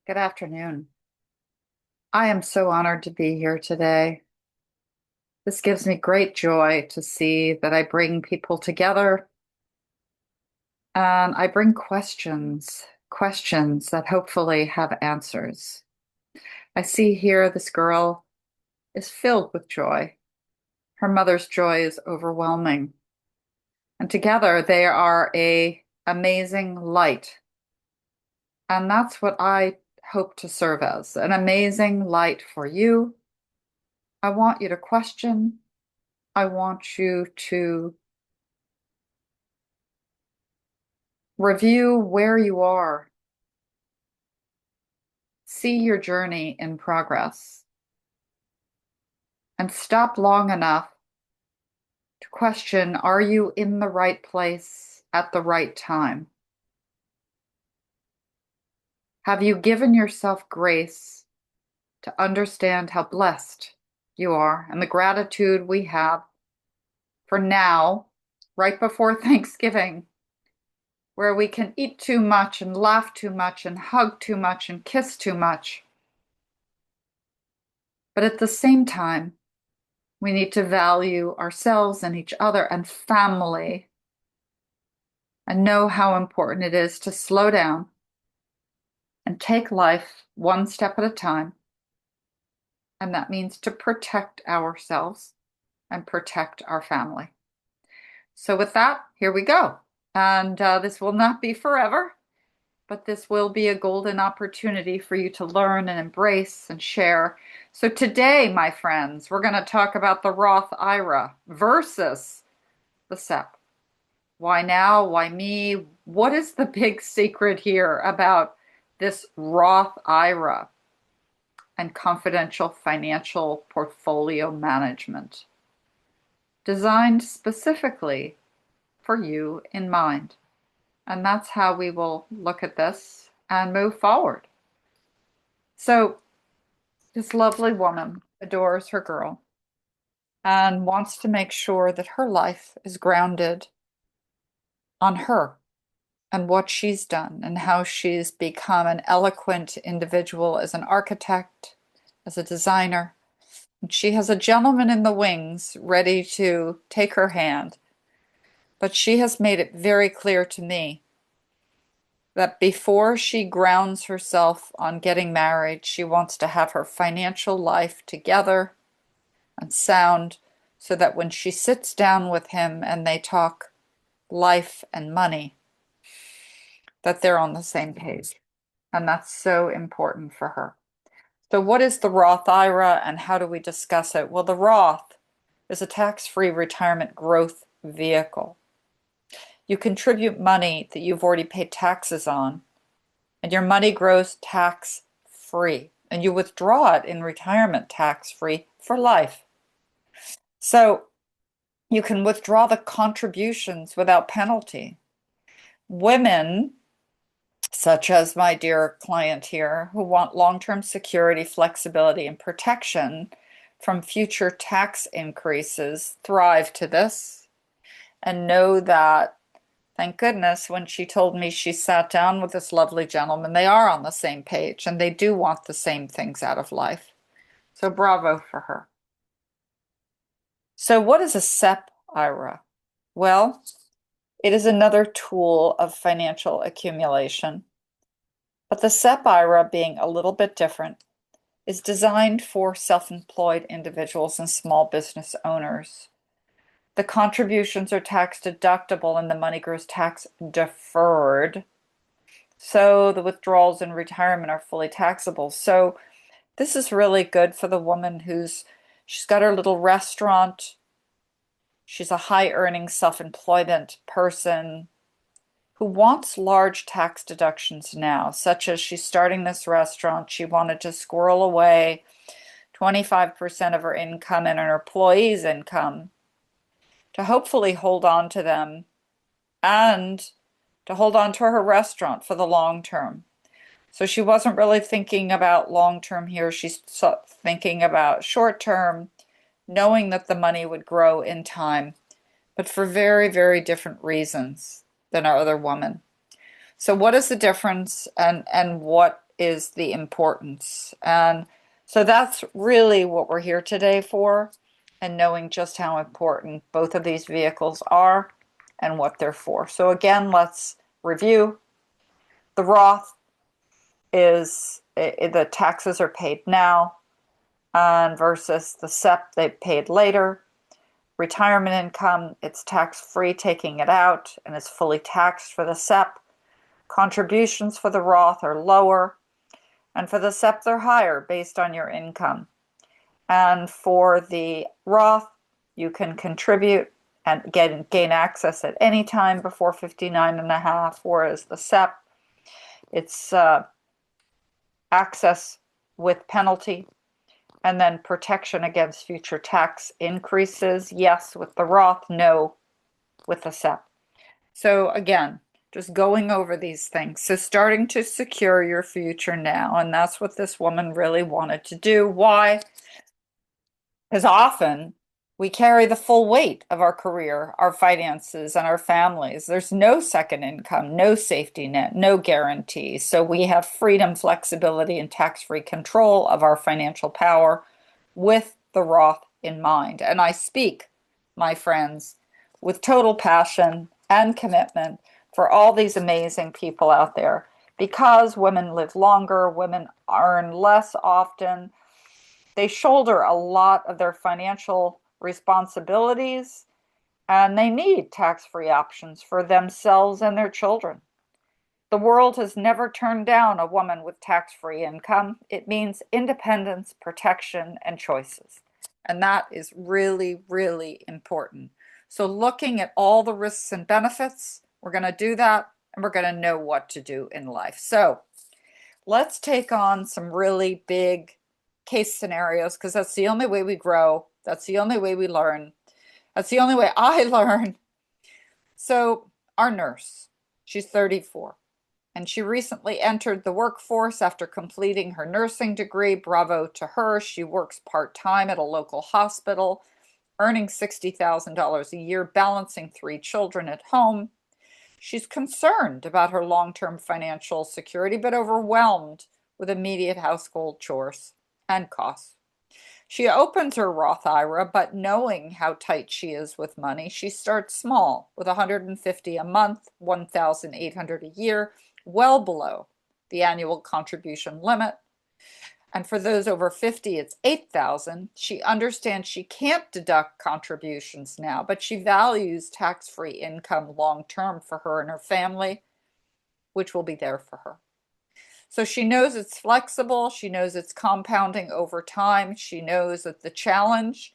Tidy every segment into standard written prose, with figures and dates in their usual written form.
Good afternoon. I am so honored to be here today. This gives me great joy to see that I bring people together and I bring questions that hopefully have answers. I see here this girl is filled with joy. Her mother's joy is overwhelming. And together they are a amazing light. And that's what I hope to serve as, an amazing light for you. I want you to question. I want you to review where you are, see your journey in progress, and stop long enough to question, are you in the right place at the right time? Have you given yourself grace to understand how blessed you are and the gratitude we have for now, right before Thanksgiving, where we can eat too much and laugh too much and hug too much and kiss too much? But at the same time, we need to value ourselves and each other and family and know how important it is to slow down and take life one step at a time. And that means to protect ourselves and protect our family. So, with that, here we go. And this will not be forever, but this will be a golden opportunity for you to learn and embrace and share. So, today, my friends, we're going to talk about the Roth IRA versus the Sep. Why now? Why me? What is the big secret here about this Roth IRA and confidential financial portfolio management designed specifically for you in mind? And that's how we will look at this and move forward. So, this lovely woman adores her girl and wants to make sure that her life is grounded on her and what she's done and how she's become an eloquent individual as an architect, as a designer. And she has a gentleman in the wings ready to take her hand. But she has made it very clear to me that before she grounds herself on getting married, she wants to have her financial life together and sound so that when she sits down with him and they talk life and money, that they're on the same page. And that's so important for her. So, what is the Roth IRA and how do we discuss it? Well, the Roth is a tax-free retirement growth vehicle. You contribute money that you've already paid taxes on, and your money grows tax-free, and you withdraw it in retirement tax-free for life. So, you can withdraw the contributions without penalty. Women, such as my dear client here, who want long-term security, flexibility, and protection from future tax increases, thrive to this and know that, thank goodness, when she told me she sat down with this lovely gentleman, they are on the same page and they do want the same things out of life. So bravo for her. So what is a Sep IRA? Well, it is another tool of financial accumulation. But the Sep IRA, being a little bit different, is designed for self-employed individuals and small business owners. The contributions are tax deductible and the money grows tax deferred. So the withdrawals in retirement are fully taxable. So this is really good for the woman she's got her little restaurant. She's a high earning self-employment person who wants large tax deductions now, such as she's starting this restaurant. She wanted to squirrel away 25% of her income and her employees' income to hopefully hold on to them and to hold on to her restaurant for the long term. So she wasn't really thinking about long term here. She's thinking about short term, knowing that the money would grow in time, but for very, very different reasons than our other woman. So what is the difference and what is the importance. And so that's really what we're here today for, and knowing just how important both of these vehicles are and what they're for. So again, let's review. The Roth is the taxes are paid now, and versus the Sep, they paid later. Retirement income, it's tax-free taking it out and it's fully taxed for the Sep. Contributions for the Roth are lower, and for the Sep they're higher based on your income. And for the Roth, you can contribute and gain access at any time before 59 and a half, whereas the Sep, it's access with penalty, and then protection against future tax increases. Yes, with the Roth, no, with the Sep. So again, just going over these things. So starting to secure your future now. And that's what this woman really wanted to do. Why? Because often we carry the full weight of our career, our finances, and our families. There's no second income, no safety net, no guarantee. So we have freedom, flexibility, and tax-free control of our financial power with the Roth in mind. And I speak, my friends, with total passion and commitment for all these amazing people out there, because women live longer, women earn less often, they shoulder a lot of their financial responsibilities, and they need tax-free options for themselves and their children. The world has never turned down a woman with tax-free income. It means independence, protection, and choices. And that is really, really important. So looking at all the risks and benefits, we're going to do that, and we're going to know what to do in life. So let's take on some really big case scenarios, because that's the only way we grow. That's the only way we learn. That's the only way I learn. So our nurse, she's 34, and she recently entered the workforce after completing her nursing degree. Bravo to her. She works part-time at a local hospital, earning $60,000 a year, balancing 3 children at home. She's concerned about her long-term financial security, but overwhelmed with immediate household chores and costs. She opens her Roth IRA, but knowing how tight she is with money, she starts small with $150 a month, $1,800 a year, well below the annual contribution limit. And for those over 50, it's $8,000. She understands she can't deduct contributions now, but she values tax-free income long-term for her and her family, which will be there for her. So she knows it's flexible. She knows it's compounding over time. She knows that the challenge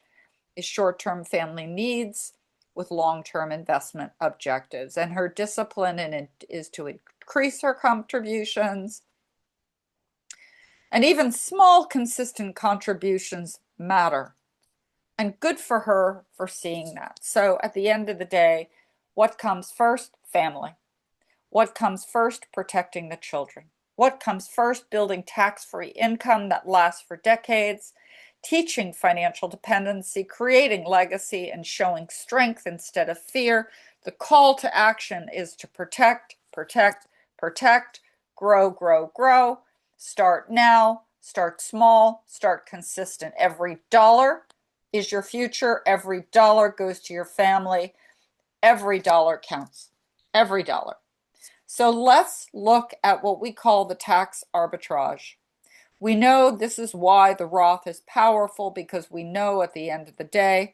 is short-term family needs with long-term investment objectives. And her discipline in it is to increase her contributions. And even small, consistent contributions matter. And good for her for seeing that. So at the end of the day, what comes first? Family. What comes first? Protecting the children. What comes first? Building tax-free income that lasts for decades, teaching financial dependency, creating legacy, and showing strength instead of fear. The call to action is to protect, protect, protect, grow, grow, grow. Start now, start small, start consistent. Every dollar is your future. Every dollar goes to your family. Every dollar counts. Every dollar. So let's look at what we call the tax arbitrage. We know this is why the Roth is powerful, because we know at the end of the day,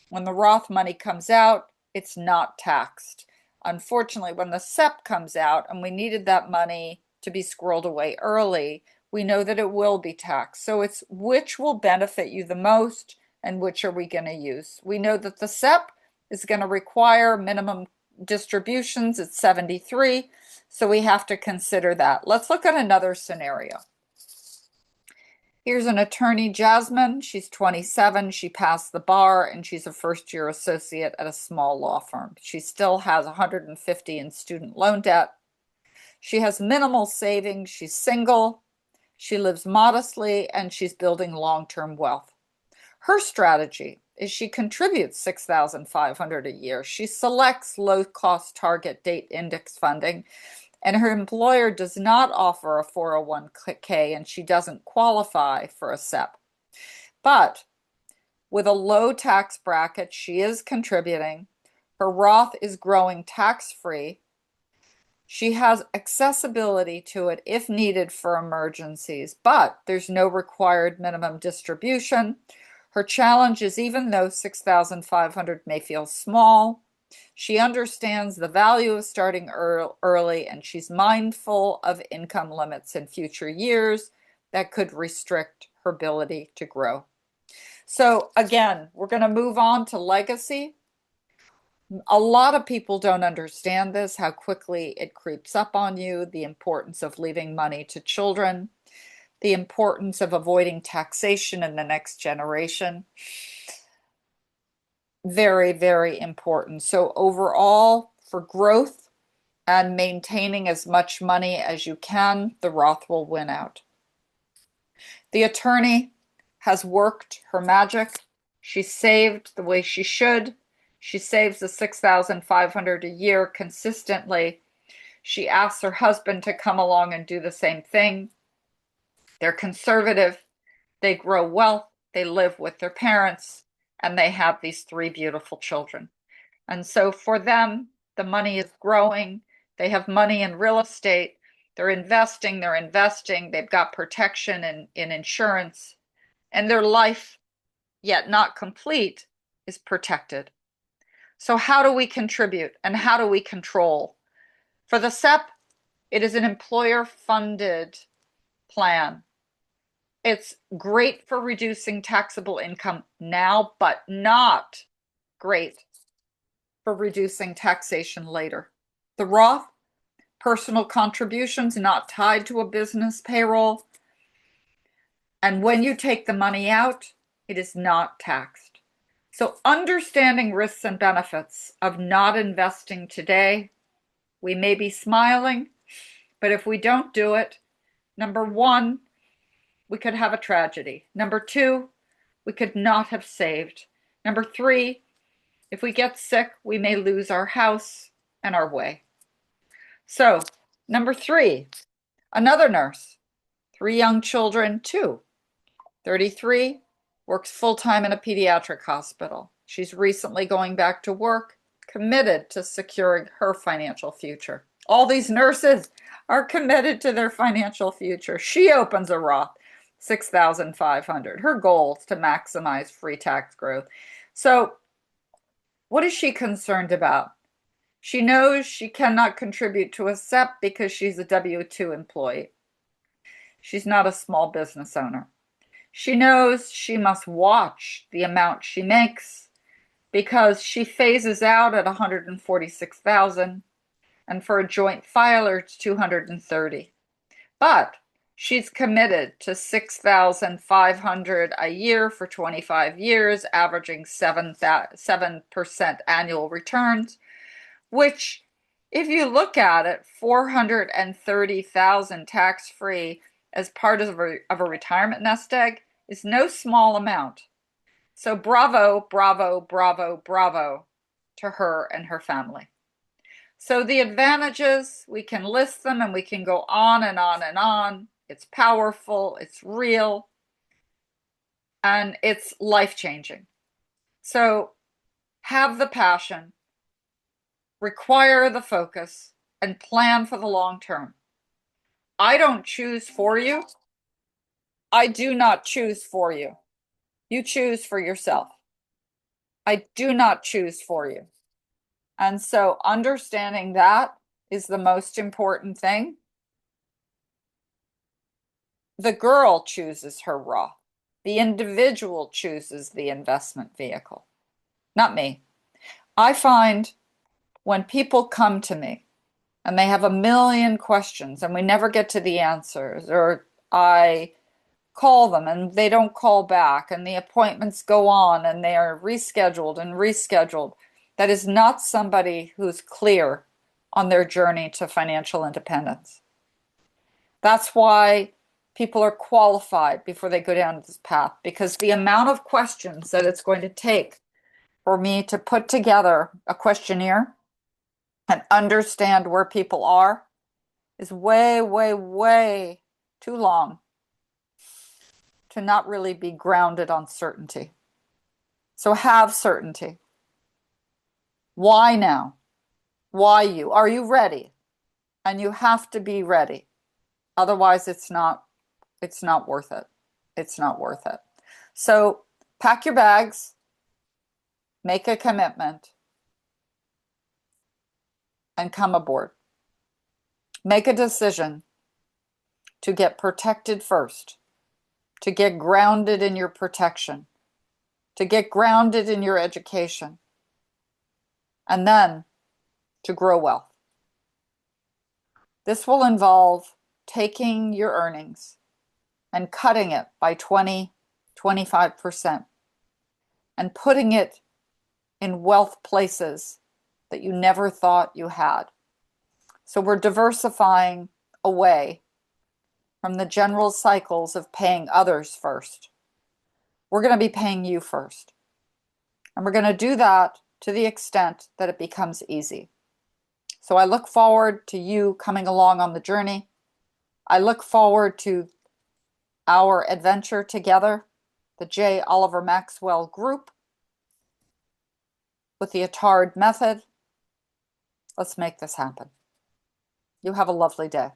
when the Roth money comes out, it's not taxed. Unfortunately, when the Sep comes out and we needed that money to be squirreled away early, we know that it will be taxed. So it's which will benefit you the most and which are we going to use. We know that the Sep is going to require minimum distributions at 73, so we have to consider that. Let's look at another scenario. Here's an attorney, Jasmine. She's 27. She passed the bar, and she's a first-year associate at a small law firm. She still has 150 in student loan debt. She has minimal savings. She's single. She lives modestly, and she's building long-term wealth. Her strategy is she contributes $6,500 a year. She selects low-cost target date index funding, and her employer does not offer a 401k and she doesn't qualify for a SEP. But with a low tax bracket, she is contributing. Her Roth is growing tax-free. She has accessibility to it if needed for emergencies, but there's no required minimum distribution. Her challenge is even though 6,500 may feel small, she understands the value of starting early and she's mindful of income limits in future years that could restrict her ability to grow. So again, we're going to move on to legacy. A lot of people don't understand this, how quickly it creeps up on you, the importance of leaving money to children, the importance of avoiding taxation in the next generation. Very, very important. So overall, for growth and maintaining as much money as you can, the Roth will win out. The attorney has worked her magic. She saved the way she should. She saves the 6,500 a year consistently. She asks her husband to come along and do the same thing. They're conservative. They grow wealth. They live with their parents, and they have these 3 beautiful children. And so for them, the money is growing. They have money in real estate. They're investing. They've got protection in insurance. And their life, yet not complete, is protected. So how do we contribute and how do we control? For the SEP, it is an employer-funded plan. It's great for reducing taxable income now, but not great for reducing taxation later. The Roth, personal contributions not tied to a business payroll. And when you take the money out, it is not taxed. So understanding risks and benefits of not investing today, we may be smiling, but if we don't do it, number 1, we could have a tragedy. Number 2, we could not have saved. Number 3, if we get sick, we may lose our house and our way. So, number 3, another nurse, 3 young children, 2, 33, works full-time in a pediatric hospital. She's recently going back to work, committed to securing her financial future. All these nurses are committed to their financial future. She opens a Roth, 6,500. Her goal is to maximize free tax growth. So what is she concerned about? She knows she cannot contribute to a SEP because she's a W-2 employee. She's not a small business owner. She knows she must watch the amount she makes because she phases out at 146,000, and for a joint filer it's 230. But she's committed to 6,500 a year for 25 years, averaging 7% annual returns, which if you look at it, 430,000 tax-free as part of a retirement nest egg is no small amount. So bravo, bravo, bravo, bravo to her and her family. So the advantages, we can list them and we can go on and on and on. It's powerful, it's real, and it's life-changing. So have the passion, require the focus, and plan for the long term. I don't choose for you. I do not choose for you. You choose for yourself. I do not choose for you. And so understanding that is the most important thing. The girl chooses her Roth. The individual chooses the investment vehicle, not me. I find when people come to me and they have a million questions and we never get to the answers, or I call them and they don't call back and the appointments go on and they are rescheduled and rescheduled, that is not somebody who's clear on their journey to financial independence. That's why people are qualified before they go down this path, because the amount of questions that it's going to take for me to put together a questionnaire and understand where people are is way, way, way too long to not really be grounded on certainty. So have certainty. Why now? Why you? Are you ready? And you have to be ready. Otherwise, it's not worth it. It's not worth it. So pack your bags, make a commitment, and come aboard. Make a decision to get protected first, to get grounded in your protection, to get grounded in your education, and then to grow wealth. This will involve taking your earnings and cutting it by 20, 25% and putting it in wealth places that you never thought you had. So we're diversifying away from the general cycles of paying others first. We're going to be paying you first. And we're going to do that to the extent that it becomes easy. So I look forward to you coming along on the journey. I look forward to our adventure together, the J. Oliver Maxwell group, with the Attard method. Let's make this happen. You have a lovely day.